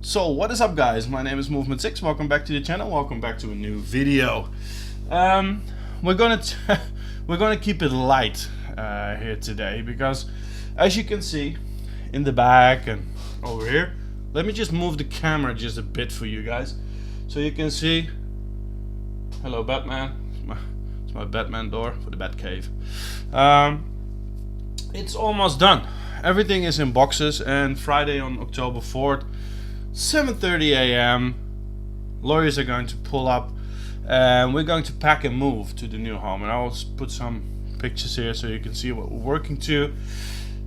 So what is up, guys? My name is Movement6. Welcome back to the channel. Welcome back to a new video. We're gonna we're gonna keep it light here today because, as you can see in the back and over here, let me just move the camera just a bit for you guys, so you can see. Hello, Batman. It's my Batman door for the Batcave. It's almost done. Everything is in boxes, and Friday on October 4th, 7:30 a.m. lawyers are going to pull up, and we're going to pack and move to the new home. And I'll put some pictures here so you can see what we're working to.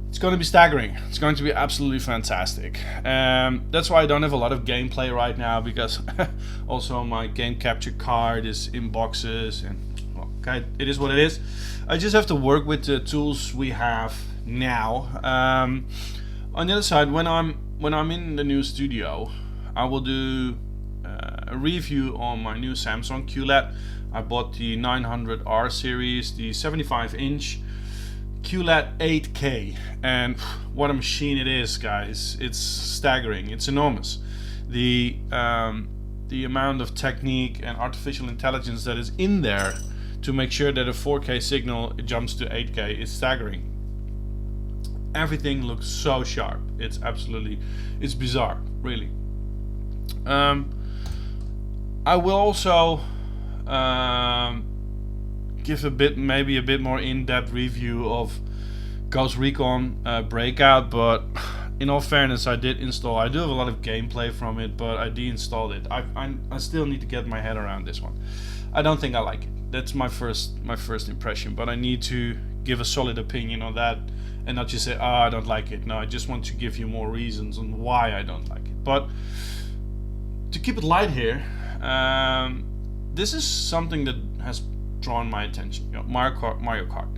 It's going to be staggering. It's going to be absolutely fantastic. That's why I don't have a lot of gameplay right now, because also my game capture card is in boxes, and well, okay, it is what it is. I just have to work with the tools we have now. On the other side, when I'm in the new studio, I will do a review on my new Samsung QLED. I bought the 900R series, the 75-inch QLED 8K, and what a machine it is, guys. It's staggering. It's enormous. The amount of technique and artificial intelligence that is in there to make sure that a 4K signal jumps to 8K is staggering. Everything looks so sharp. It's bizarre, really. I will also give maybe a bit more in-depth review of Ghost Recon Breakout, but in all fairness, I did install. I do have a lot of gameplay from it, but I de-installed it. I still need to get my head around this one. I don't think I like it. That's my first impression, but I need to give a solid opinion on that and not just say, oh, I don't like it. No, I just want to give you more reasons on why I don't like it. But to keep it light here, this is something that has drawn my attention. You know, Mario Kart.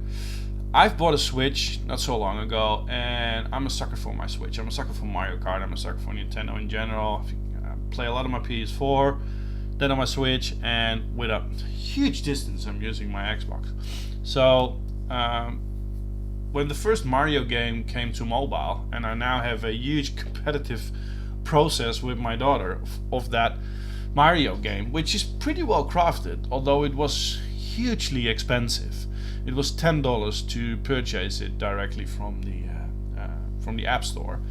I've bought a Switch not so long ago, and I'm a sucker for my Switch. I'm a sucker for Mario Kart. I'm a sucker for Nintendo in general. I play a lot of my PS4, then on my Switch, and with a huge distance, I'm using my Xbox. So when the first Mario game came to mobile, and I now have a huge competitive process with my daughter of that Mario game, which is pretty well crafted, although it was hugely expensive. It was $10 to purchase it directly from the App Store.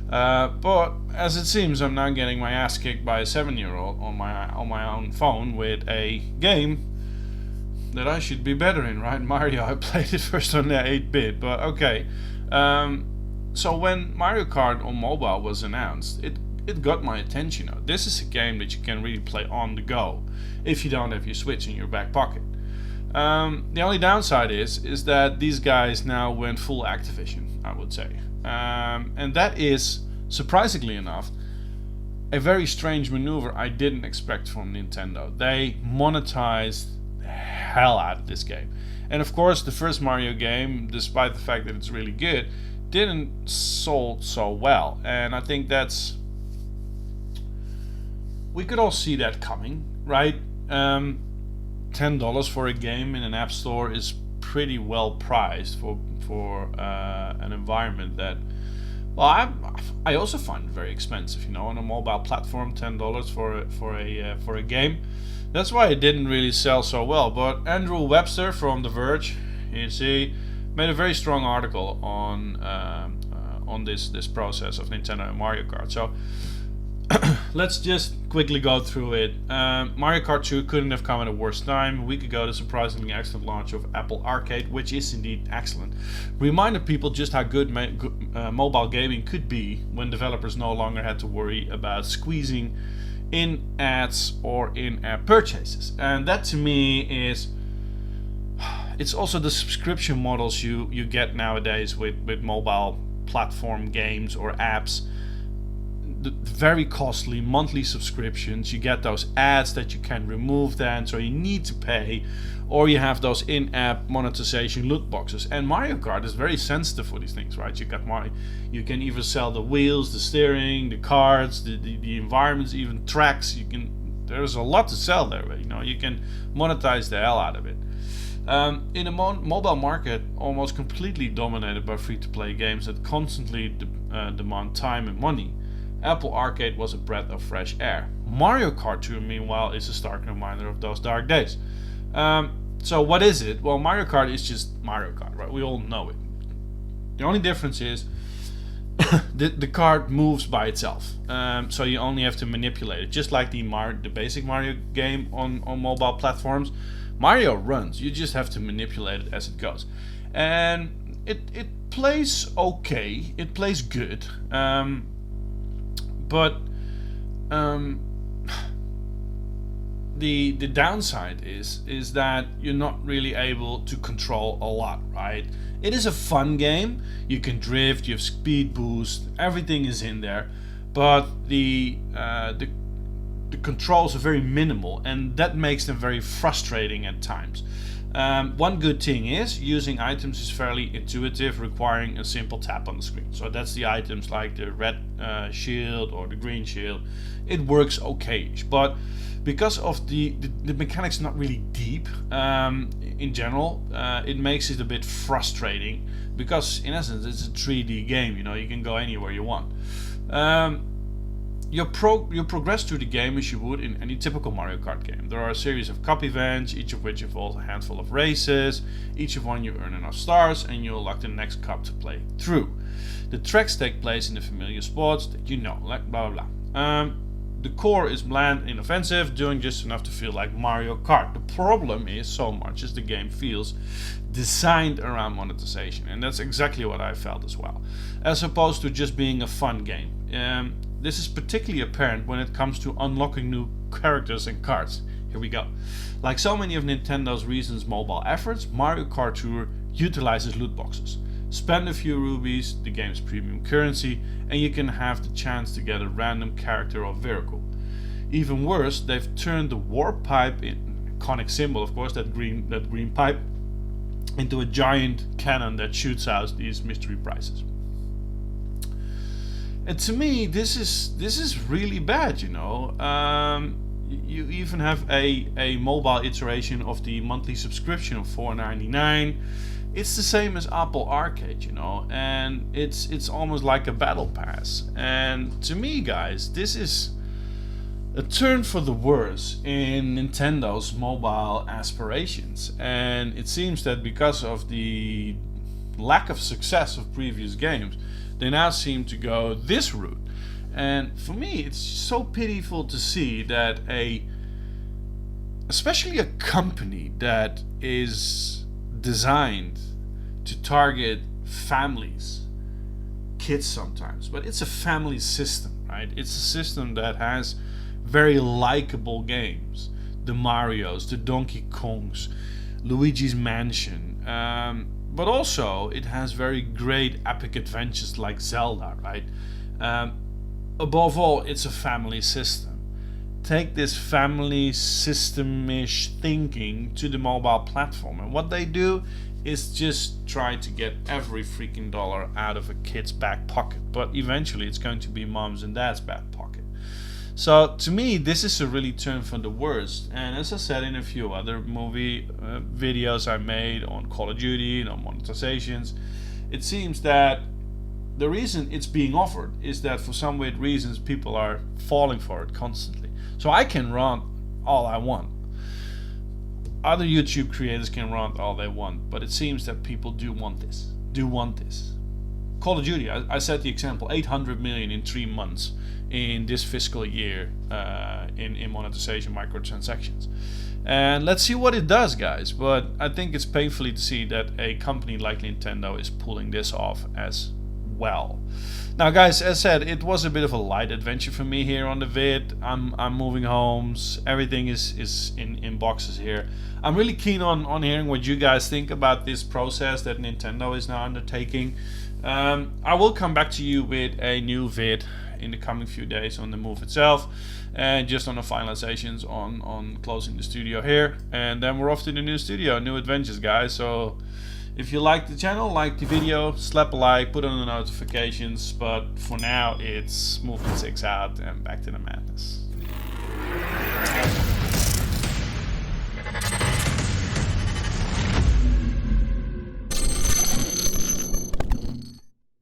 But as it seems, I'm now getting my ass kicked by a 7-year-old on my own phone with a game that I should be better in, right? Mario. I played it first on the 8-bit, but okay. So when Mario Kart on mobile was announced, it got my attention. Now, this is a game that you can really play on the go if you don't have your Switch in your back pocket. The only downside is that these guys now went full Activision, I would say. And that is, surprisingly enough, a very strange maneuver I didn't expect from Nintendo. They monetized the hell out of this game. And of course, the first Mario game, despite the fact that it's really good, didn't sold so well. And I think we could all see that coming, right? $10 for a game in an app store is pretty well priced for an environment that, well, I also find it very expensive. You know, on a mobile platform, $10 for a game. That's why it didn't really sell so well. But Andrew Webster from The Verge, you see, made a very strong article on this process of Nintendo and Mario Kart. So let's just quickly go through it. Mario Kart 2 couldn't have come at a worse time. A week ago, the surprisingly excellent launch of Apple Arcade, which is indeed excellent, reminded people just how good mobile gaming could be when developers no longer had to worry about squeezing in ads or in-app purchases. And that to me is, it's also the subscription models you get nowadays with mobile platform games or apps. The very costly monthly subscriptions. You get those ads that you can remove then, so you need to pay, or you have those in-app monetization loot boxes. And Mario Kart is very sensitive for these things, right? You can even sell the wheels, the steering, the cards, the environments, even tracks. There's a lot to sell there. You know, you can monetize the hell out of it. In a mobile market almost completely dominated by free-to-play games that constantly demand time and money, Apple Arcade was a breath of fresh air. Mario Kart Tour, meanwhile, is a stark reminder of those dark days. So what is it? Well, Mario Kart is just Mario Kart, right? We all know it. The only difference is the kart moves by itself. So you only have to manipulate it, just like the basic Mario game on mobile platforms. Mario runs. You just have to manipulate it as it goes, and it plays okay. It plays good, but the downside is that you're not really able to control a lot, right? It is a fun game. You can drift, you have speed boost, everything is in there, but the controls are very minimal, and that makes them very frustrating at times. One good thing is using items is fairly intuitive, requiring a simple tap on the screen. So that's the items like the red shield or the green shield. It works okay-ish, but because of the mechanics not really deep in general, it makes it a bit frustrating, because in essence it's a 3D game. You can go anywhere you want. You progress through the game as you would in any typical Mario Kart game. There are a series of cup events, each of which involves a handful of races. Each of one you earn enough stars and you unlock the next cup to play through. The tracks take place in the familiar spots that you know, like blah blah blah. The core is bland and inoffensive, doing just enough to feel like Mario Kart. The problem is, so much as the game feels designed around monetization, and that's exactly what I felt as well, as opposed to just being a fun game. This is particularly apparent when it comes to unlocking new characters and cards. Here we go. Like so many of Nintendo's recent mobile efforts, Mario Kart Tour utilizes loot boxes. Spend a few rubies, the game's premium currency, and you can have the chance to get a random character or vehicle. Even worse, they've turned the warp pipe, iconic symbol of course, that green pipe, into a giant cannon that shoots out these mystery prizes. And to me, this is really bad. You even have a mobile iteration of the monthly subscription of $4.99. It's the same as Apple Arcade, and it's almost like a battle pass. And to me, guys, this is a turn for the worse in Nintendo's mobile aspirations. And it seems that because of the lack of success of previous games, they now seem to go this route. And for me, it's so pitiful to see that especially a company that is designed to target families, kids sometimes, but it's a family system, right? It's a system that has very likable games, the Marios, the Donkey Kongs, Luigi's Mansion, but also it has very great epic adventures like Zelda, right? Above all, it's a family system. Take this family system-ish thinking to the mobile platform, and what they do is just try to get every freaking dollar out of a kid's back pocket, but eventually it's going to be mom's and dad's back pocket. So to me, this is a really turn for the worst. And as I said in a few other movie videos I made on Call of Duty and on monetizations, it seems that the reason it's being offered is that for some weird reasons people are falling for it constantly. So I can rant all I want. Other YouTube creators can rant all they want, but it seems that people do want this. Call of Duty, I set the example, 800 million in 3 months in this fiscal year in monetization microtransactions. And let's see what it does, guys. But I think it's painfully to see that a company like Nintendo is pulling this off as well. Now guys, as said, it was a bit of a light adventure for me here on the vid. I'm moving homes, everything is in boxes here. I'm really keen on hearing what you guys think about this process that Nintendo is now undertaking. I will come back to you with a new vid in the coming few days on the move itself, and just on the finalizations on closing the studio here, and then we're off to the new studio, new adventures, guys. So if you like the channel, like the video, slap a like, put on the notifications. But for now, it's Movement 6 out and back to the madness.